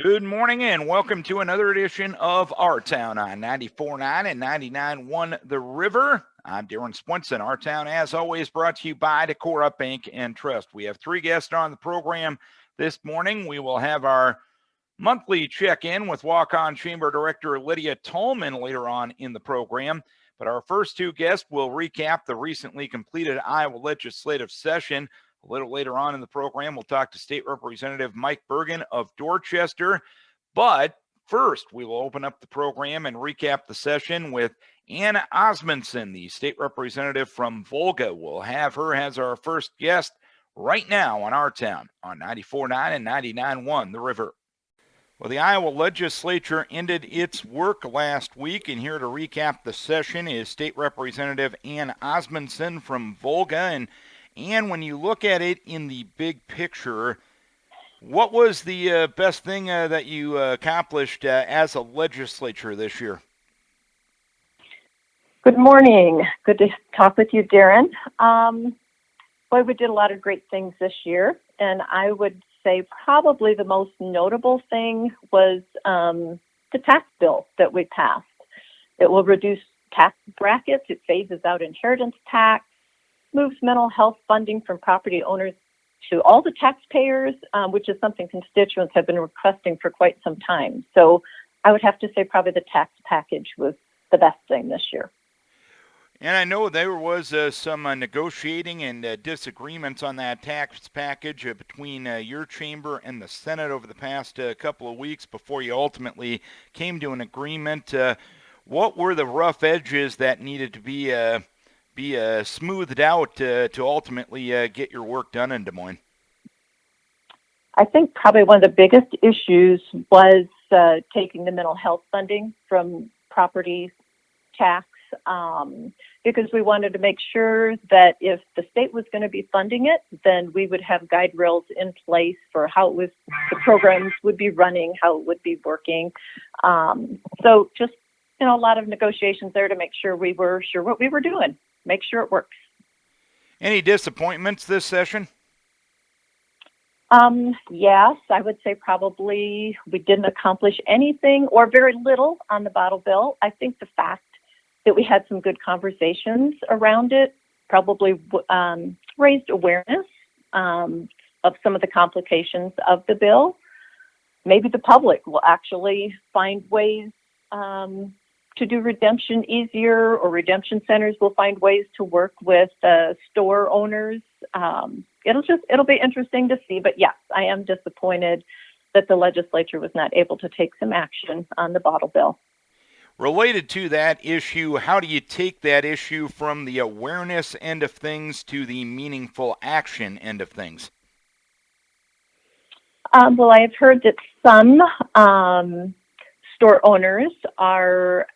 Good morning and welcome to another edition of Our Town on 94.9 and 99.1 The River. I'm Darren Osmundson. Our Town, as always, brought to you by Decorah Bank and Trust. We have three guests on the program this morning. We will have our monthly check-in with Waukon Chamber Director Leddia Tallman later on in the program. But our first two guests will recap the recently completed Iowa legislative session. A little later on in the program, we'll talk to State Representative Mike Bergan of Dorchester. But first, we will open up the program and recap the session with Anna Osmundson, the state representative from Volga. We'll have her as our first guest right now on Our Town on 94.9 and 99.1 The River. Well, the Iowa legislature ended its work last week, and here to recap the session is State Representative Ann Osmundson from Volga. And when you look at it in the big picture, what was the best thing that you accomplished as a legislature this year? Good morning. Good to talk with you, Darren. Boy, we did a lot of great things this year, and I would say probably the most notable thing was the tax bill that we passed. It will reduce tax brackets. It phases out inheritance tax, moves mental health funding from property owners to all the taxpayers, which is something constituents have been requesting for quite some time. So I would have to say probably the tax package was the best thing this year. And I know there was some negotiating and disagreements on that tax package between your chamber and the Senate over the past couple of weeks before you ultimately came to an agreement. What were the rough edges that needed to be smoothed out to ultimately get your work done in Des Moines? I think probably one of the biggest issues was taking the mental health funding from property tax, because we wanted to make sure that if the state was going to be funding it, then we would have guide rails in place for how the programs would be running, how it would be working. So just, a lot of negotiations there to make sure we were sure what we were doing. Make sure it works. Any disappointments this session? Yes, I would say probably we didn't accomplish anything or very little on the bottle bill. I think the fact that we had some good conversations around it probably raised awareness of some of the complications of the bill. Maybe the public will actually find ways to do redemption easier, or redemption centers will find ways to work with store owners. It'll be interesting to see. But yes, I am disappointed that the legislature was not able to take some action on the bottle bill. Related to that issue, how do you take that issue from the awareness end of things to the meaningful action end of things? Well, I have heard that some store owners are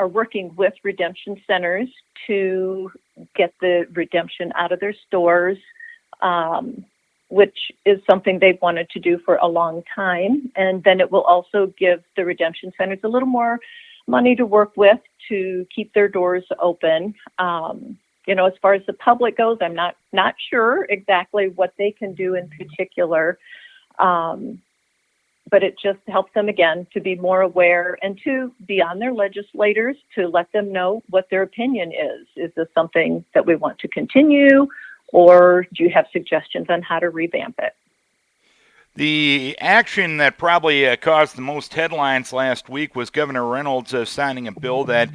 working with redemption centers to get the redemption out of their stores, which is something they've wanted to do for a long time. And then it will also give the redemption centers a little more money to work with to keep their doors open. As far as the public goes, I'm not sure exactly what they can do in particular. But it just helps them, again, to be more aware and to be on their legislators to let them know what their opinion is. Is this something that we want to continue, or do you have suggestions on how to revamp it? The action that probably caused the most headlines last week was Governor Reynolds signing a bill that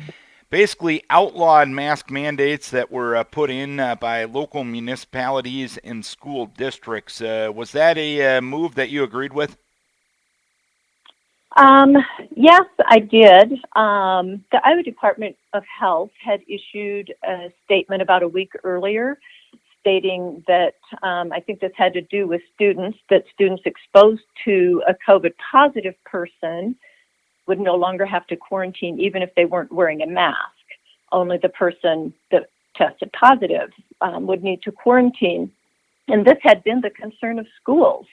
basically outlawed mask mandates that were put in by local municipalities and school districts. Was that a move that you agreed with? Yes, I did. The Iowa Department of Health had issued a statement about a week earlier stating that I think this had to do with students exposed to a COVID positive person would no longer have to quarantine even if they weren't wearing a mask. Only the person that tested positive would need to quarantine. And this had been the concern of schools.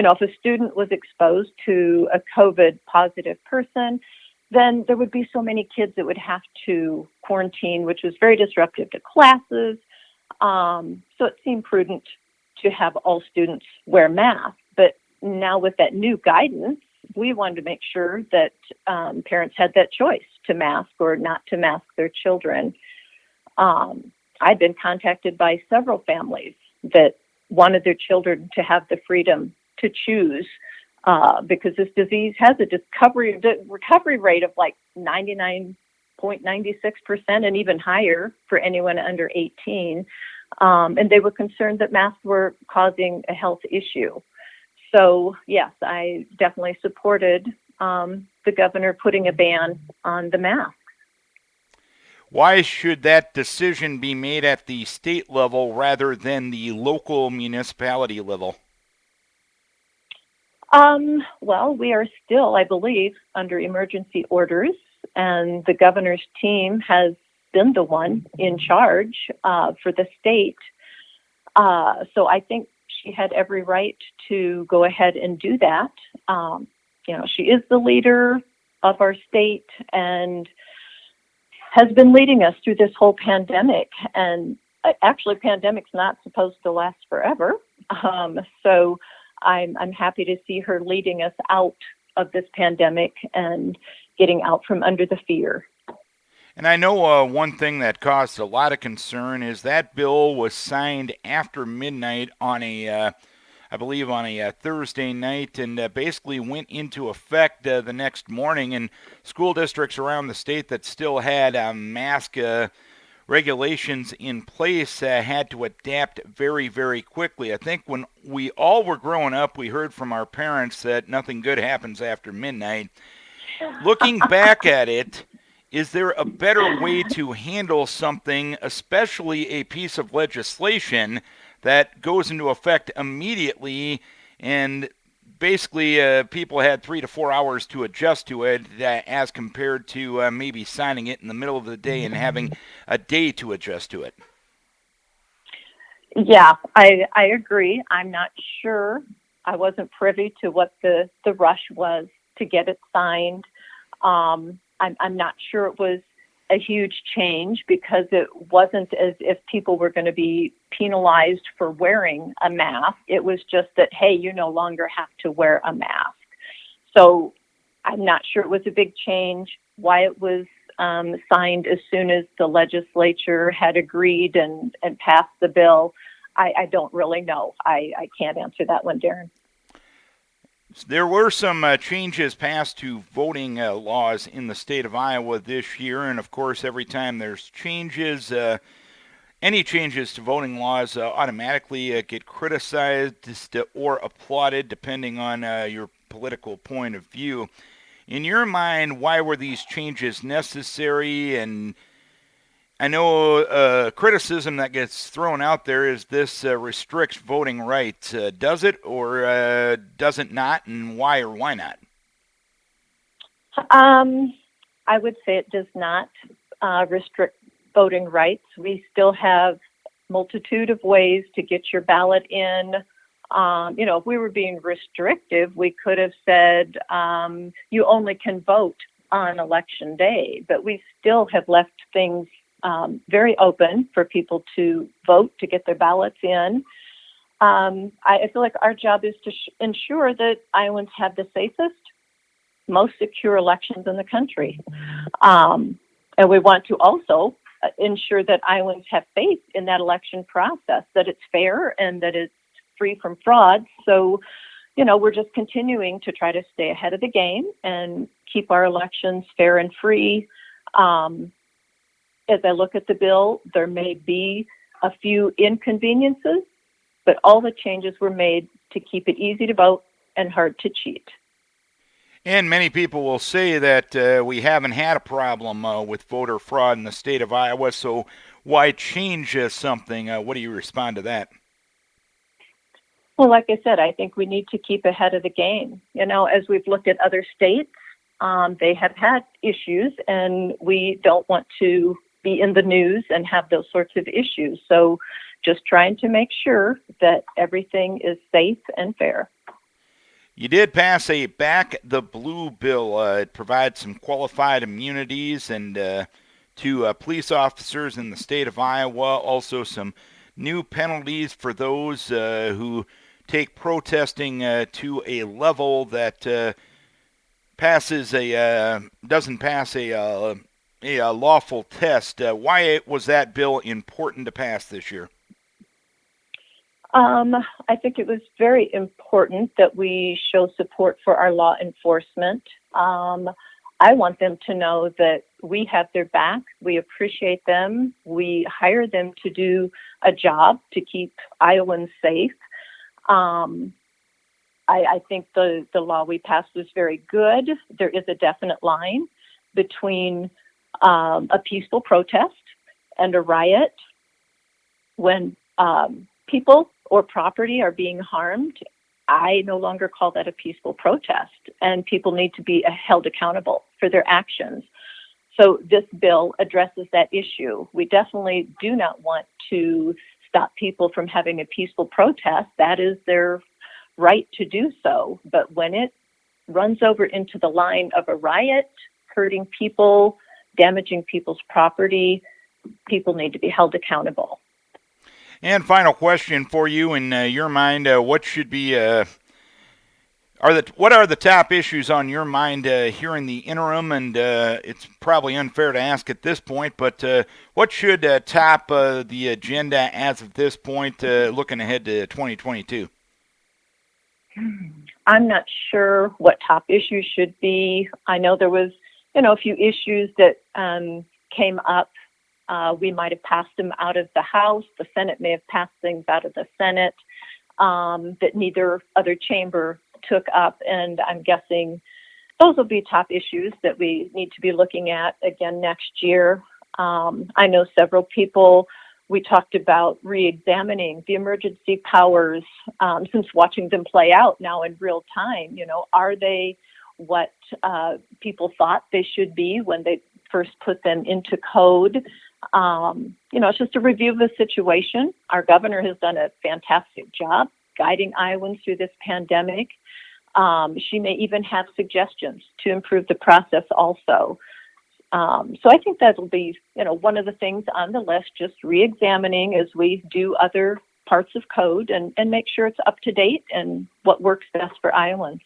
If a student was exposed to a COVID positive person, then there would be so many kids that would have to quarantine, which was very disruptive to classes. So it seemed prudent to have all students wear masks. But now with that new guidance, we wanted to make sure that parents had that choice to mask or not to mask their children. I've been contacted by several families that wanted their children to have the freedom to choose because this disease has a recovery rate of like 99.96% and even higher for anyone under 18. And they were concerned that masks were causing a health issue. So, yes, I definitely supported the governor putting a ban on the mask. Why should that decision be made at the state level rather than the local municipality level? Well, we are still, I believe, under emergency orders, and the governor's team has been the one in charge for the state. So I think she had every right to go ahead and do that. She is the leader of our state and has been leading us through this whole pandemic. And actually, pandemic's not supposed to last forever. So I'm happy to see her leading us out of this pandemic and getting out from under the fear. And I know one thing that caused a lot of concern is that bill was signed after midnight on I believe on a Thursday night, and basically went into effect the next morning. And school districts around the state that still had mask regulations in place had to adapt very, very quickly. I think when we all were growing up, we heard from our parents that nothing good happens after midnight. Looking back at it, is there a better way to handle something, especially a piece of legislation that goes into effect immediately, and basically people had 3 to 4 hours to adjust to it as compared to maybe signing it in the middle of the day and having a day to adjust to it? Yeah, I agree. I'm not sure. I wasn't privy to what the rush was to get it signed. I'm not sure it was a huge change because it wasn't as if people were going to be penalized for wearing a mask. It was just that, hey, you no longer have to wear a mask. So I'm not sure it was a big change. Why it was signed as soon as the legislature had agreed and passed the bill, I don't really know. I can't answer that one, Darren. There were some changes passed to voting laws in the state of Iowa this year, and of course, every time there's changes, any changes to voting laws automatically get criticized or applauded, depending on your political point of view. In your mind, why were these changes necessary? And I know criticism that gets thrown out there is this restricts voting rights. Does it or does it not, and why or why not? I would say it does not restrict voting rights. We still have multitude of ways to get your ballot in. If we were being restrictive, we could have said you only can vote on election day, but we still have left things very open for people to vote, to get their ballots in. I feel like our job is to ensure that Iowans have the safest, most secure elections in the country. And we want to also ensure that Iowans have faith in that election process, that it's fair and that it's free from fraud. So, we're just continuing to try to stay ahead of the game and keep our elections fair and free. As I look at the bill, there may be a few inconveniences, but all the changes were made to keep it easy to vote and hard to cheat. And many people will say that we haven't had a problem with voter fraud in the state of Iowa, so why change something? What do you respond to that? Well, like I said, I think we need to keep ahead of the game. As we've looked at other states, they have had issues, and we don't want to be in the news and have those sorts of issues. So just trying to make sure that everything is safe and fair. You did pass a Back the Blue bill. It provides some qualified immunities and to police officers in the state of Iowa. Also some new penalties for those who take protesting to a level that doesn't pass a lawful test. Why was that bill important to pass this year? I think it was very important that we show support for our law enforcement. I want them to know that we have their back. We appreciate them. We hire them to do a job to keep Iowans safe. I think the law we passed was very good. There is a definite line between a peaceful protest and a riot. When people or property are being harmed, I no longer call that a peaceful protest, and people need to be held accountable for their actions. So this bill addresses that issue. We definitely do not want to stop people from having a peaceful protest. That is their right to do so. But when it runs over into the line of a riot, hurting people, damaging people's property, people need to be held accountable. And final question for you: in your mind, what should be what are the top issues on your mind here in the interim? And it's probably unfair to ask at this point, but what should top the agenda as of this point, looking ahead to 2022? I'm not sure what top issues should be. I know there was, a few issues that came up. We might have passed them out of the House. The Senate may have passed things out of the Senate that neither other chamber took up. And I'm guessing those will be top issues that we need to be looking at again next year. I know several people, we talked about re-examining the emergency powers since watching them play out now in real time. Are they what people thought they should be when they first put them into code? It's just a review of the situation. Our governor has done a fantastic job guiding Iowans through this pandemic. She may even have suggestions to improve the process also. So I think that'll be, one of the things on the list, just re-examining as we do other parts of code and make sure it's up to date and what works best for Iowans.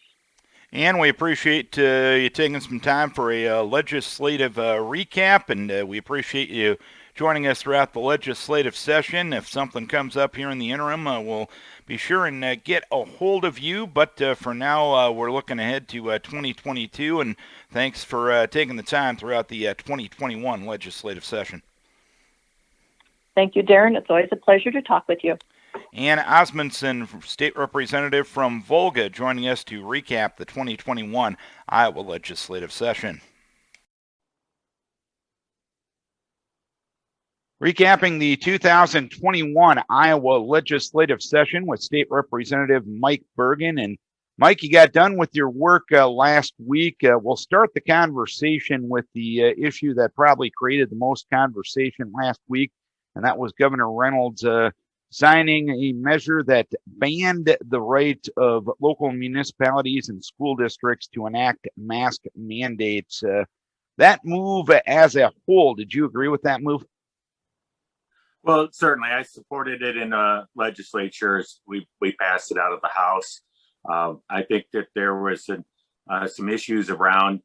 And we appreciate you taking some time for a legislative recap, and we appreciate you joining us throughout the legislative session. If something comes up here in the interim, we'll be sure and get a hold of you. But for now, we're looking ahead to 2022, and thanks for taking the time throughout the 2021 legislative session. Thank you, Darren. It's always a pleasure to talk with you. And Osmundson, State Representative from Volga, joining us to recap the 2021 Iowa legislative session. Recapping the 2021 Iowa legislative session with State Representative Mike Bergan. And Mike, you got done with your work last week. We'll start the conversation with the issue that probably created the most conversation last week, and that was Governor Reynolds signing a measure that banned the right of local municipalities and school districts to enact mask mandates. That move as a whole, did you agree with that move? Well, certainly. I supported it in legislatures. We passed it out of the House. I think that there was some issues around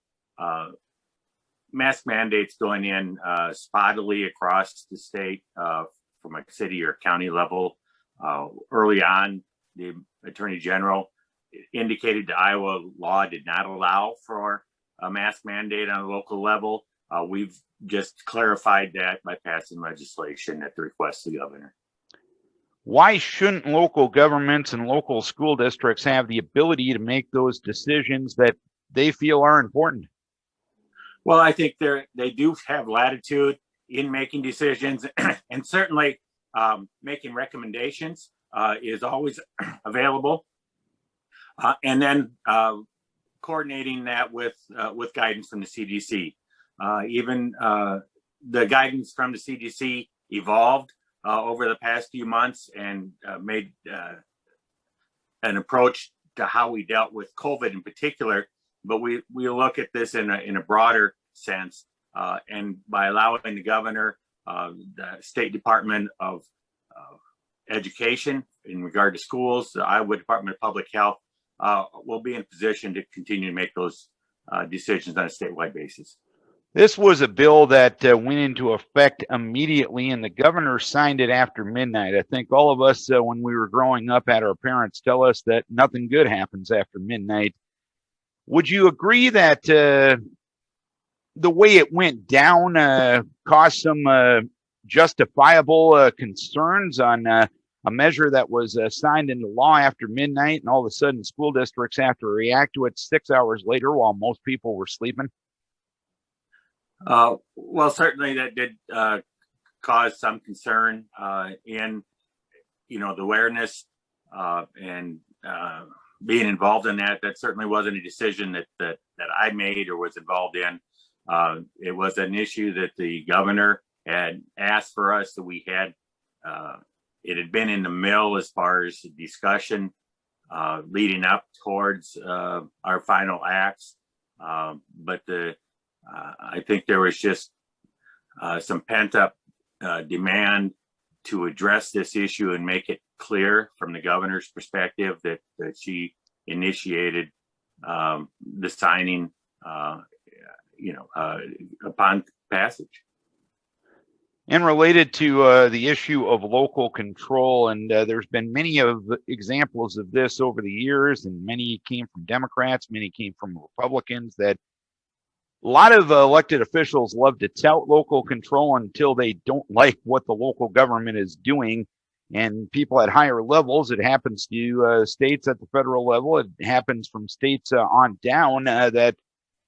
mask mandates going in spottily across the state from a city or county level. Early on, the Attorney General indicated the Iowa law did not allow for a mask mandate on a local level. We've just clarified that by passing legislation at the request of the governor. Why shouldn't local governments and local school districts have the ability to make those decisions that they feel are important? Well, I think they do have latitude in making decisions, and certainly making recommendations is always available, and then coordinating that with guidance from the CDC. Even the guidance from the CDC evolved over the past few months and made an approach to how we dealt with COVID in particular. But we look at this in a broader sense, and by allowing the governor, the State Department of education, in regard to schools, the Iowa Department of Public Health will be in position to continue to make those decisions on a statewide basis. This was a bill that went into effect immediately, and the governor signed it after midnight. I think all of us, when we were growing up, had our parents tell us that nothing good happens after midnight. Would you agree that the way it went down caused some justifiable concerns on a measure that was signed into law after midnight, and all of a sudden school districts have to react to it 6 hours later while most people were sleeping? Well, certainly that did cause some concern in, the awareness and being involved in that. That certainly wasn't a decision that I made or was involved in. It was an issue that the governor had asked for us, that we had. It had been in the mill as far as the discussion leading up towards our final acts, but I think there was just some pent-up demand to address this issue and make it clear from the governor's perspective that she initiated the signing, upon passage. And related to the issue of local control, and there's been many of examples of this over the years, and many came from Democrats, many came from Republicans, that a lot of elected officials love to tout local control until they don't like what the local government is doing. And people at higher levels, it happens to states at the federal level, it happens from states on down, that,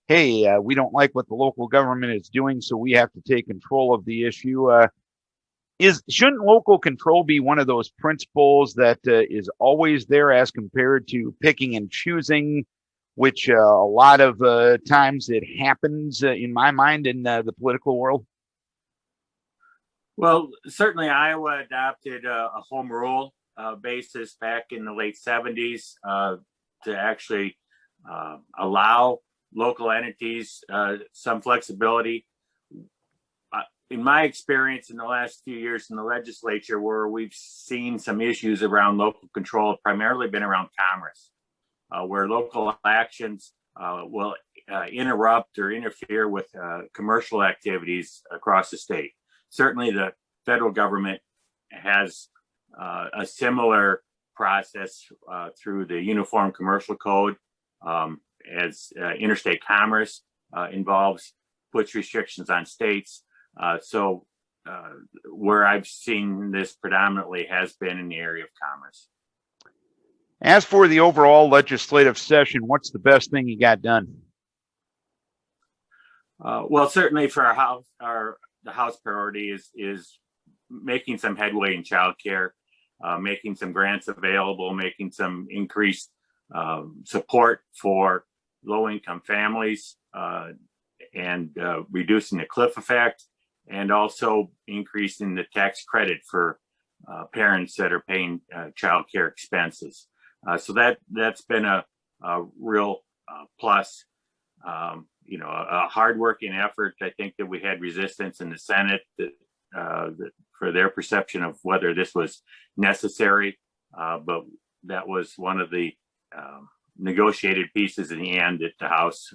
hey, we don't like what the local government is doing, so we have to take control of the issue. Shouldn't local control be one of those principles that is always there, as compared to picking and choosing, which a lot of times it happens, in my mind, in the political world? Well, certainly Iowa adopted a home rule basis back in the late 70s to actually allow local entities some flexibility. In my experience in the last few years in the legislature, where we've seen some issues around local control, have primarily been around commerce, where local actions will interrupt or interfere with commercial activities across the state. Certainly the federal government has a similar process through the Uniform Commercial Code, as interstate commerce puts restrictions on states. So where I've seen this predominantly has been in the area of commerce. As for the overall legislative session, what's the best thing you got done? Well, certainly for the House priority is making some headway in childcare, making some grants available, making some increased support for low-income families, and reducing the cliff effect, and also increasing the tax credit for parents that are paying childcare expenses. So that's been a real plus. A hardworking effort. I think that we had resistance in the Senate for their perception of whether this was necessary, but that was one of the negotiated pieces in the end that the House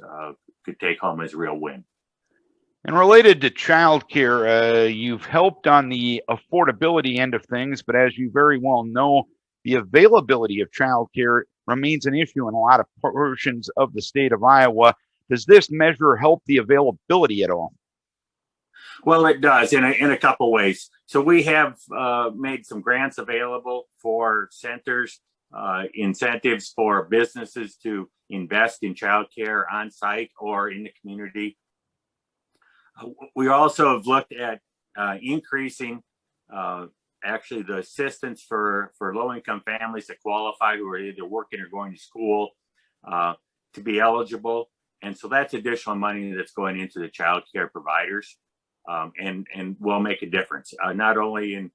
could take home as a real win. And related to childcare, you've helped on the affordability end of things, but as you very well know, the availability of childcare remains an issue in a lot of portions of the state of Iowa. Does this measure help the availability at all? Well, it does in a couple ways. So we have made some grants available for centers, incentives for businesses to invest in childcare on site or in the community. We also have looked at increasing actually the assistance for low-income families that qualify, who are either working or going to school, to be eligible. And so that's additional money that's going into the child care providers, and will make a difference, not only in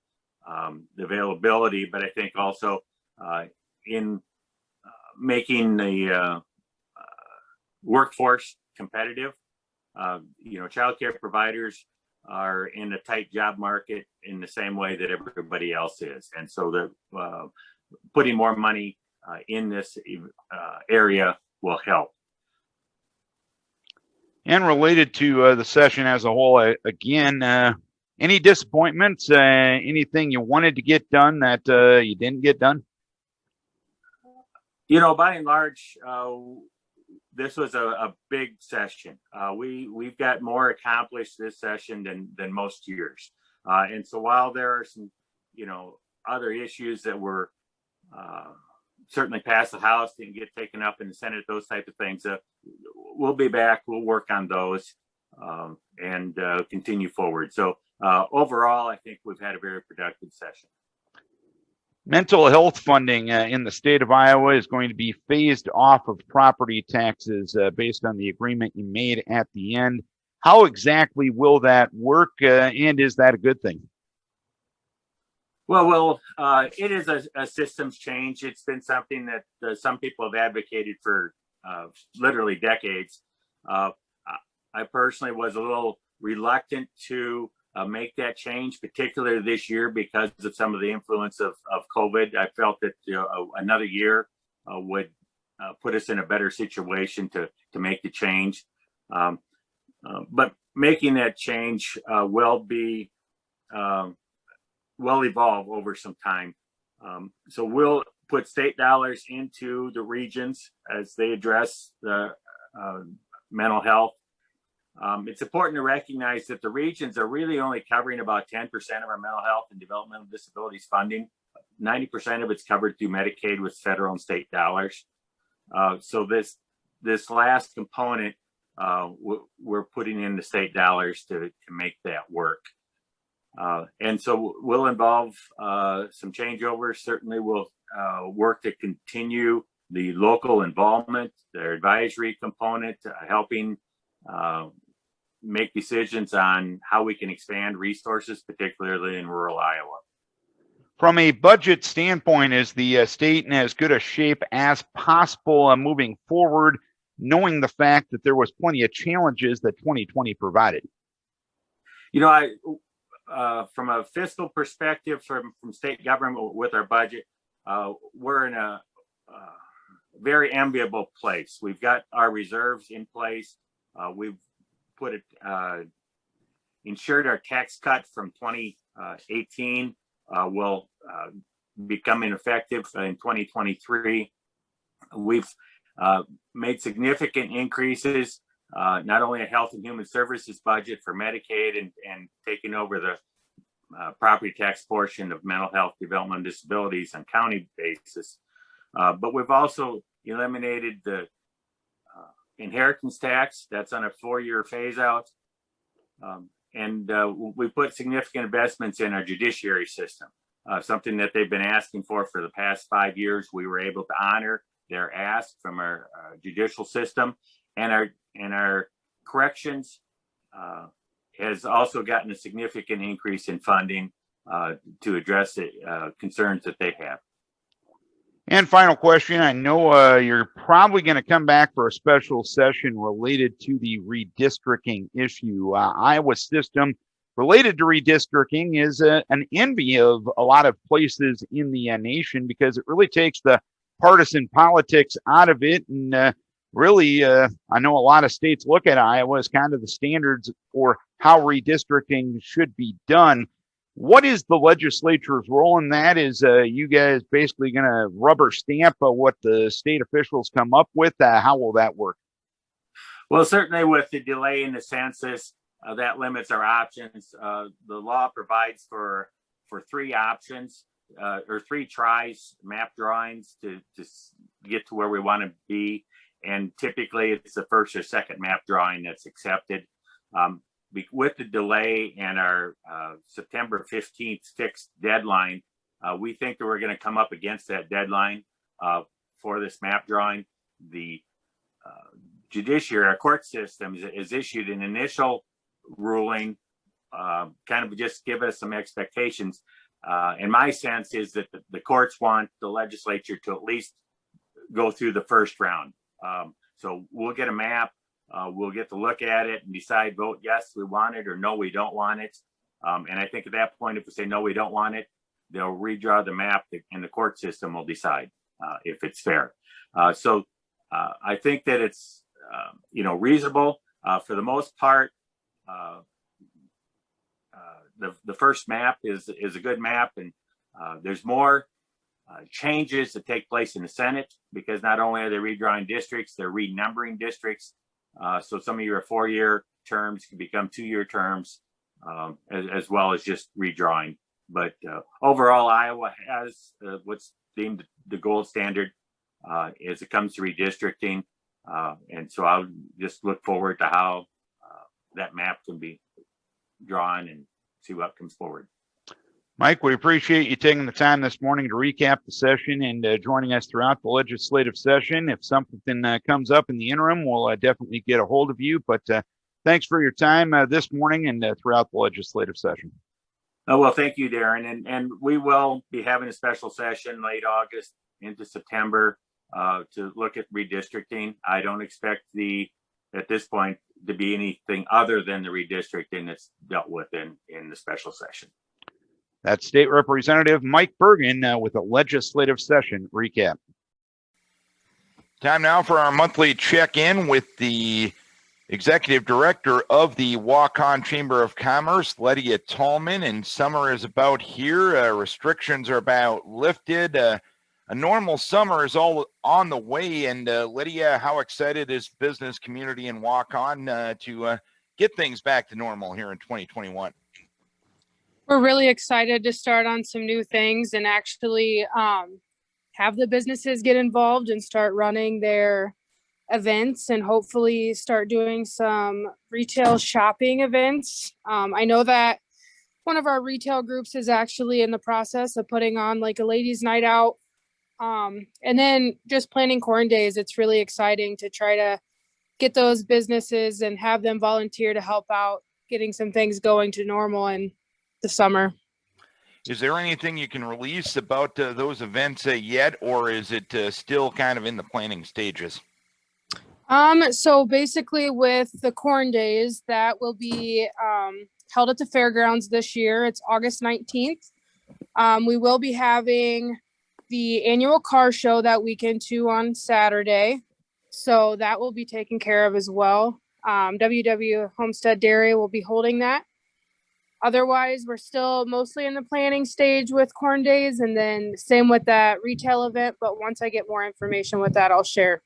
the availability, but I think also in making the workforce competitive. Child care providers are in a tight job market in the same way that everybody else is. And so the putting more money in this area will help. And related to the session as a whole, again, any disappointments, anything you wanted to get done that you didn't get done? You know, by and large, this was a big session. We've got more accomplished this session than most years. And so while there are some, you know, other issues that were certainly passed the House, didn't get taken up in the Senate, those type of things, we'll be back. We'll work on those and continue forward. So overall, I think we've had a very productive session. Mental health funding in the state of Iowa is going to be phased off of property taxes based on the agreement you made at the end. How exactly will that work, and is that a good thing? Well, it is a systems change. It's been something that some people have advocated for literally decades. I personally was a little reluctant to make that change, particularly this year because of some of the influence of COVID. I felt that another year would put us in a better situation to make the change. But making that change will evolve over some time. So we'll put state dollars into the regions as they address the mental health. It's important to recognize that the regions are really only covering about 10% of our mental health and developmental disabilities funding. 90% of it's covered through Medicaid with federal and state dollars. So this last component, we're putting in the state dollars to make that work. And so we'll involve some changeovers. Certainly we'll work to continue the local involvement, their advisory component, helping make decisions on how we can expand resources, particularly in rural Iowa. From a budget standpoint, is the state in as good a shape as possible moving forward, knowing the fact that there was plenty of challenges that 2020 provided? You know, from a fiscal perspective, from state government with our budget, we're in a very enviable place. We've got our reserves in place. We've put it, ensured our tax cut from 2018 will become ineffective in 2023. We've made significant increases, not only a Health and Human Services budget for Medicaid and taking over the property tax portion of mental health, developmental disabilities on county basis, but we've also eliminated the inheritance tax. That's on a 4-year phase out. And we put significant investments in our judiciary system, something that they've been asking for the past 5 years. We were able to honor their ask from our judicial system, and our corrections has also gotten a significant increase in funding to address the concerns that they have. And final question, I know you're probably going to come back for a special session related to the redistricting issue. Iowa's system related to redistricting is an envy of a lot of places in the nation because it really takes the partisan politics out of it. And really, I know a lot of states look at Iowa as kind of the standards for how redistricting should be done. What is the legislature's role in that? Is you guys basically going to rubber stamp what the state officials come up with? How will that work? Well, certainly with the delay in the census, that limits our options. The law provides for 3 options or 3 tries, map drawings to get to where we want to be. And typically it's the first or second map drawing that's accepted. With the delay and our September 15th fixed deadline, we think that we're going to come up against that deadline for this map drawing. The judiciary, our court system, is issued an initial ruling, kind of just give us some expectations. And my sense is that the courts want the legislature to at least go through the first round. So we'll get a map. we'll get to look at it and decide, vote yes, we want it, or no, we don't want it. And I think at that point, if we say no, we don't want it, they'll redraw the map and the court system will decide if it's fair. So I think that it's, reasonable for the most part. The first map is a good map, and there's more changes that take place in the Senate, because not only are they redrawing districts, they're renumbering districts. So some of your 4-year terms can become 2-year terms, as well as just redrawing. But overall, Iowa has what's deemed the gold standard as it comes to redistricting. And so I'll just look forward to how that map can be drawn and see what comes forward. Mike, we appreciate you taking the time this morning to recap the session and joining us throughout the legislative session. If something comes up in the interim, we'll definitely get a hold of you. But thanks for your time this morning and throughout the legislative session. Oh, well, thank you, Darren. And we will be having a special session late August into September to look at redistricting. I don't expect at this point to be anything other than the redistricting that's dealt with in the special session. That's State Representative Mike Bergan with a legislative session recap. Time now for our monthly check-in with the Executive Director of the Waukon Chamber of Commerce, Leddia Tallman. And summer is about here. Restrictions are about lifted. A normal summer is all on the way. And Leddia, how excited is business community in Waukon to get things back to normal here in 2021? We're really excited to start on some new things and actually have the businesses get involved and start running their events and hopefully start doing some retail shopping events. I know that one of our retail groups is actually in the process of putting on like a ladies' night out. And then just planning corn days. It's really exciting to try to get those businesses and have them volunteer to help out getting some things going to normal in the summer. Is there anything you can release about those events yet, or is it still kind of in the planning stages? So basically with the corn days, that will be held at the fairgrounds this year. It's August 19th. We will be having the annual car show that weekend too on Saturday. So that will be taken care of as well. WW Homestead Dairy will be holding that. Otherwise, we're still mostly in the planning stage with corn days, and then same with that retail event. But once I get more information with that, I'll share.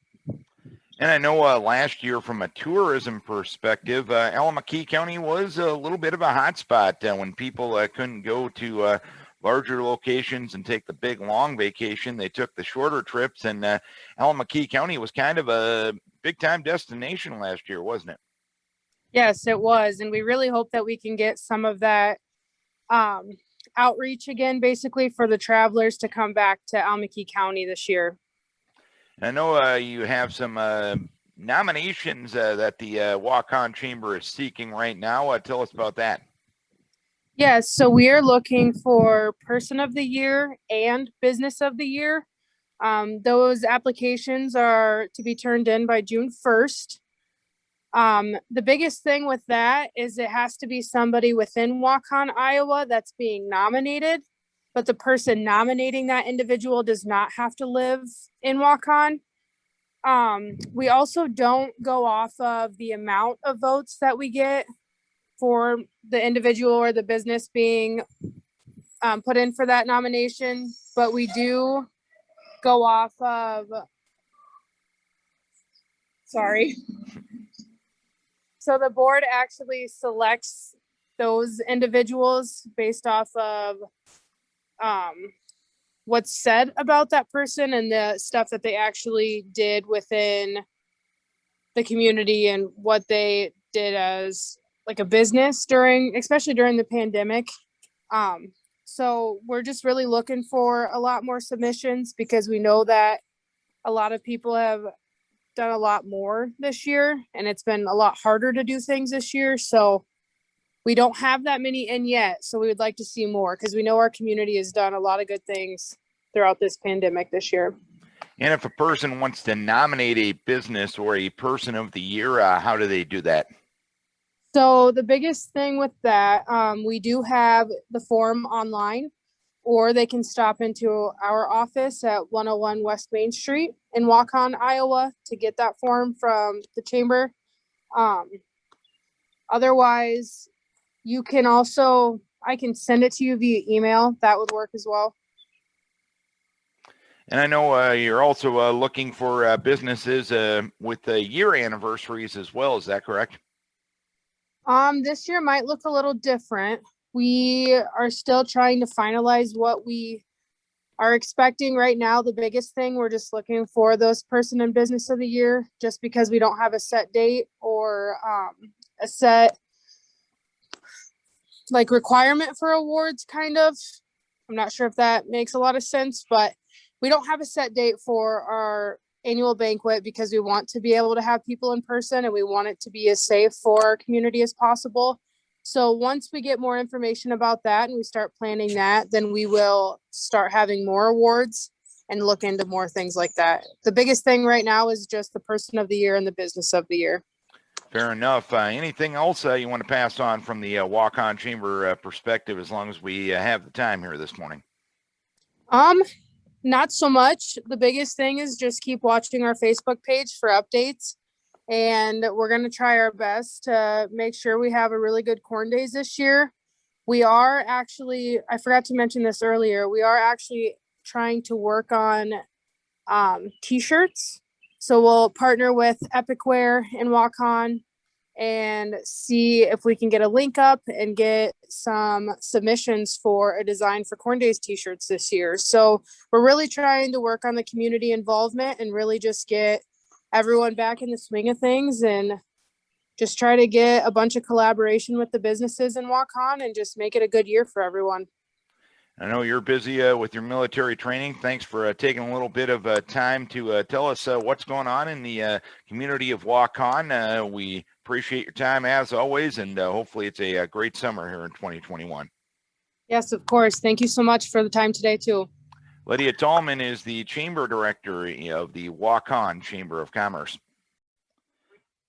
And I know last year, from a tourism perspective, Alameda County was a little bit of a hot spot when people couldn't go to larger locations and take the big long vacation. They took the shorter trips, and Alameda County was kind of a big time destination last year, wasn't it? Yes, it was. And we really hope that we can get some of that outreach again, basically for the travelers to come back to Alameda County this year. I know you have some nominations that the Waukon Chamber is seeking right now. Tell us about that. Yes, so we are looking for Person of the Year and Business of the Year. Those applications are to be turned in by June 1st. The biggest thing with that is it has to be somebody within Waukon, Iowa that's being nominated, but the person nominating that individual does not have to live in Waukon. We also don't go off of the amount of votes that we get for the individual or the business being put in for that nomination, but we do go off of, So the board actually selects those individuals based off of what's said about that person and the stuff that they actually did within the community and what they did as like a business especially during the pandemic. So we're just really looking for a lot more submissions because we know that a lot of people have done a lot more this year and it's been a lot harder to do things this year. So we don't have that many in yet. So we would like to see more because we know our community has done a lot of good things throughout this pandemic this year. And if a person wants to nominate a business or a person of the year, how do they do that? So the biggest thing with that, we do have the form online, or they can stop into our office at 101 West Main Street in Waukon, Iowa, to get that form from the chamber. Otherwise, you can also, I can send it to you via email. That would work as well. And I know you're also looking for businesses with year anniversaries as well. Is that correct? This year might look a little different. We are still trying to finalize what we are expecting right now. The biggest thing, we're just looking for those person and business of the year, just because we don't have a set date or a set like requirement for awards, kind of. I'm not sure if that makes a lot of sense, but we don't have a set date for our annual banquet because we want to be able to have people in person and we want it to be as safe for our community as possible. So once we get more information about that and we start planning that, then we will start having more awards and look into more things like that. The biggest thing right now is just the person of the year and the business of the year. Fair enough. Anything else you want to pass on from the Waukon Chamber perspective, as long as we have the time here this morning? Not so much. The biggest thing is just keep watching our Facebook page for updates. And we're going to try our best to make sure we have a really good corn days this year. We are actually, I forgot to mention this earlier, we are actually trying to work on t-shirts. So we'll partner with Epic Wear and Waukon and see if we can get a link up and get some submissions for a design for Corn Days t-shirts this year. So we're really trying to work on the community involvement and really just get everyone back in the swing of things and just try to get a bunch of collaboration with the businesses in Waukon and just make it a good year for everyone. I know you're busy with your military training. Thanks for taking a little bit of time to tell us what's going on in the community of Waukon. We appreciate your time as always, and hopefully it's a great summer here in 2021. Yes, of course. Thank you so much for the time today too. Leddia Tallman is the Chamber Director of the Waukon Chamber of Commerce.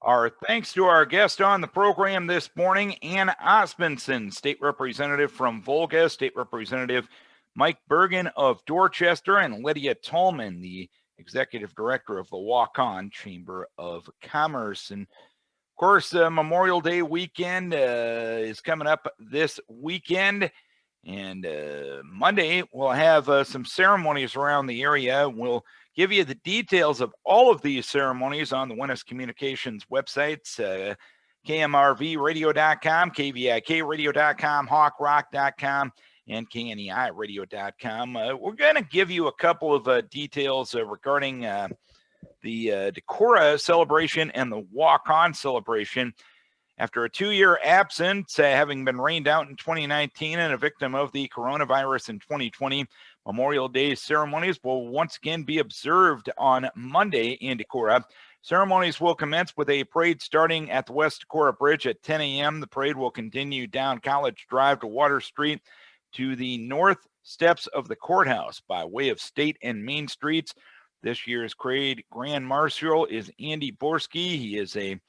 Our thanks to our guest on the program this morning, Ann Osmundson, State Representative from Volga, State Representative Mike Bergan of Dorchester, and Leddia Tallman, the Executive Director of the Waukon Chamber of Commerce. And of course, Memorial Day weekend is coming up this weekend. And Monday, we'll have some ceremonies around the area. We'll give you the details of all of these ceremonies on the Winnis Communications websites, KMRVradio.com, KVIKradio.com, HawkRock.com, and KNEIradio.com. We're going to give you a couple of details regarding the Decorah celebration and the Waukon celebration. After a 2-year absence, having been rained out in 2019 and a victim of the coronavirus in 2020, Memorial Day ceremonies will once again be observed on Monday in Decorah. Ceremonies will commence with a parade starting at the West Decorah Bridge at 10 a.m. The parade will continue down College Drive to Water Street to the north steps of the courthouse by way of State and Main Streets. This year's parade Grand Marshal is Andy Borski. He is a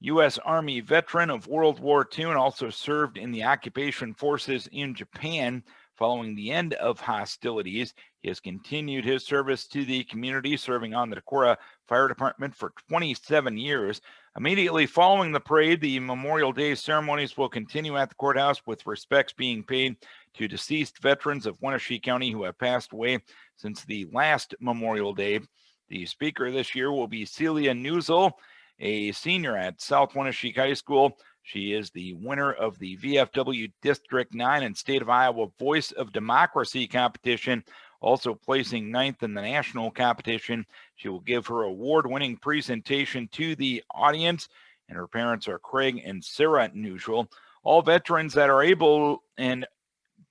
U.S. Army veteran of World War II and also served in the occupation forces in Japan. Following the end of hostilities, he has continued his service to the community, serving on the Decorah Fire Department for 27 years. Immediately following the parade, the Memorial Day ceremonies will continue at the courthouse with respects being paid to deceased veterans of Wenatchee County who have passed away since the last Memorial Day. The speaker this year will be Celia Newsel, a senior at South Wenatchee High School. She is the winner of the VFW District 9 and State of Iowa Voice of Democracy competition, also placing 9th in the national competition. She will give her award-winning presentation to the audience, and her parents are Craig and Sarah Newsel. All veterans that are able and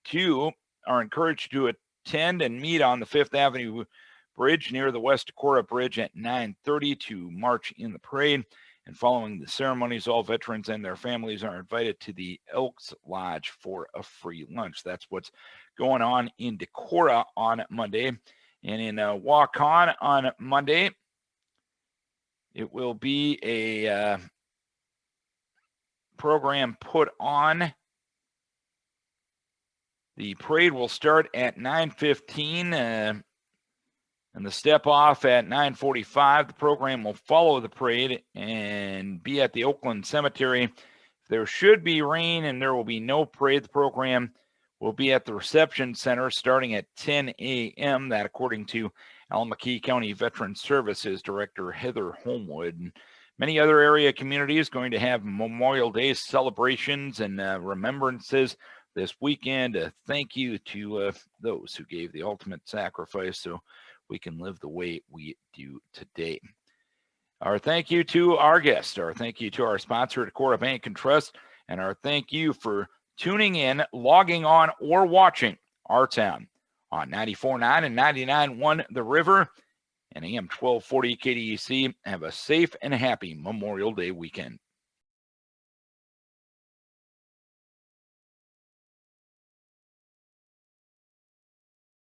to are encouraged to attend and meet on the 5th Avenue Bridge near the West Decorah Bridge at 9:30 to march in the parade. And following the ceremonies, all veterans and their families are invited to the Elks Lodge for a free lunch. That's what's going on in Decorah on Monday. And in Waukon on Monday, it will be a program put on. The parade will start at 9:15 and the step off at 9:45. The program will follow the parade and be at the Oakland Cemetery. There should be rain and there will be no parade. The program will be at the reception center starting at 10 a.m. That according to Alameda County Veteran Services Director Heather Homewood. And many other area communities going to have Memorial Day celebrations and remembrances this weekend. Thank you to those who gave the ultimate sacrifice so we can live the way we do today. Our thank you to our guests, our thank you to our sponsor, Decorah Bank and Trust, and our thank you for tuning in, logging on, or watching Our Town on 94.9 and 99.1 The River and AM 1240 KDEC. Have a safe and happy Memorial Day weekend.